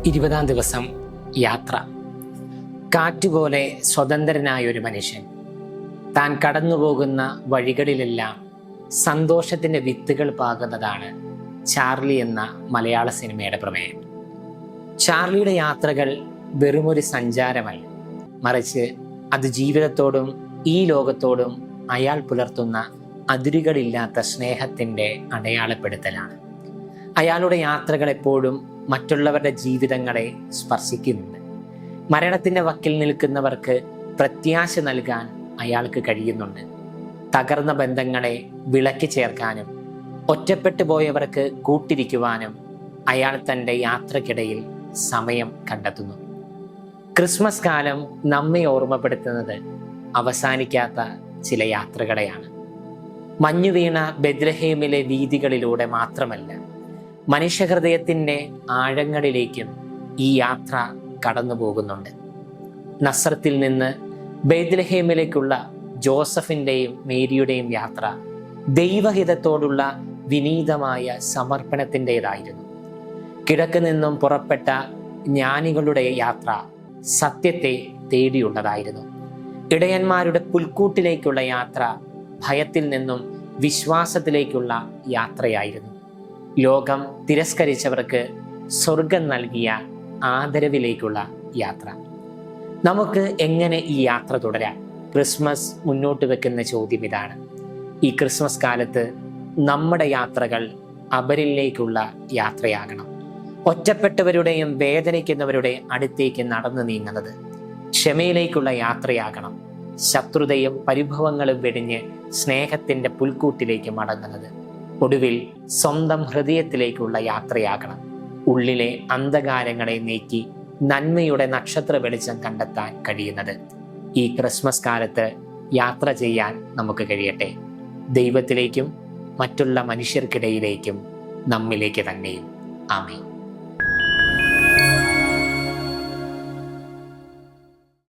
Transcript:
20-ാം ദിവസം യാത്ര. കാറ്റുപോലെ സ്വതന്ത്രനായൊരു മനുഷ്യൻ താൻ കടന്നുപോകുന്ന വഴികളിലെല്ലാം സന്തോഷത്തിൻ്റെ വിത്തുകൾ പാകുന്നതാണ് ചാർലി എന്ന മലയാള സിനിമയുടെ പ്രമേയം. ചാർലിയുടെ യാത്രകൾ വെറുമൊരു സഞ്ചാരമല്ല, മറിച്ച് അത് ജീവിതത്തോടും ഈ ലോകത്തോടും അയാൾ പുലർത്തുന്ന അതിരുകളില്ലാത്ത സ്നേഹത്തിൻ്റെ അടയാളപ്പെടുത്തലാണ്. അയാളുടെ യാത്രകൾ എപ്പോഴും മറ്റുള്ളവരുടെ ജീവിതങ്ങളെ സ്പർശിക്കുന്നുണ്ട്. മരണത്തിൻ്റെ വക്കിൽ നിൽക്കുന്നവർക്ക് പ്രത്യാശ നൽകാൻ അയാൾക്ക് കഴിയുന്നുണ്ട്. തകർന്ന ബന്ധങ്ങളെ വിളക്കി ചേർക്കാനും ഒറ്റപ്പെട്ടു പോയവർക്ക് കൂട്ടിരിക്കുവാനും അയാൾ തൻ്റെ യാത്രക്കിടയിൽ സമയം കണ്ടെത്തുന്നു. ക്രിസ്മസ് കാലം നമ്മെ ഓർമ്മപ്പെടുത്തുന്നത് അവസാനിക്കാത്ത ചില യാത്രകളെയാണ്. മഞ്ഞുവീണ ബെത്ലഹേമിലെ വീഥികളിലൂടെ മാത്രമല്ല, മനുഷ്യഹൃദയത്തിൻ്റെ ആഴങ്ങളിലേക്കും ഈ യാത്ര കടന്നു പോകുന്നുണ്ട്. നസ്രത്തിൽ നിന്ന് ബെത്ലഹേമിലേക്കുള്ള ജോസഫിൻ്റെയും മേരിയുടെയും യാത്ര ദൈവഹിതത്തോടുള്ള വിനീതമായ സമർപ്പണത്തിൻ്റെതായിരുന്നു. കിഴക്ക് നിന്നും പുറപ്പെട്ട ജ്ഞാനികളുടെ യാത്ര സത്യത്തെ തേടിയുള്ളതായിരുന്നു. ഇടയന്മാരുടെ പുൽക്കൂട്ടിലേക്കുള്ള യാത്ര ഭയത്തിൽ നിന്നും വിശ്വാസത്തിലേക്കുള്ള യാത്രയായിരുന്നു. ലോകം തിരസ്കരിച്ചവർക്ക് സ്വർഗം നൽകിയ ആദരവിലേക്കുള്ള യാത്ര. നമുക്ക് എങ്ങനെ ഈ യാത്ര തുടരാം? ക്രിസ്മസ് മുന്നോട്ട് വെക്കുന്ന ചോദ്യം ഇതാണ്. ഈ ക്രിസ്മസ് കാലത്ത് നമ്മുടെ യാത്രകൾ അപരിലേക്കുള്ള യാത്രയാകണം. ഒറ്റപ്പെട്ടവരുടെയും വേദനിക്കുന്നവരുടെ അടുത്തേക്ക് നടന്നു നീങ്ങുന്നത് ക്ഷമയിലേക്കുള്ള യാത്രയാകണം. ശത്രുതയും പരിഭവങ്ങളും വെടിഞ്ഞ് സ്നേഹത്തിൻ്റെ പുൽക്കൂട്ടിലേക്ക് മടങ്ങുന്നത് ഒടുവിൽ സ്വന്തം ഹൃദയത്തിലേക്കുള്ള യാത്രയാകണം. ഉള്ളിലെ അന്ധകാരങ്ങളെ നീക്കി നന്മയുടെ നക്ഷത്ര വെളിച്ചം കണ്ടെത്താൻ കഴിയുന്നത്. ഈ ക്രിസ്മസ് കാലത്ത് യാത്ര ചെയ്യാൻ നമുക്ക് കഴിയട്ടെ, ദൈവത്തിലേക്കും മറ്റുള്ള മനുഷ്യർക്കിടയിലേക്കും നമ്മിലേക്ക് തന്നെയും. ആമേൻ.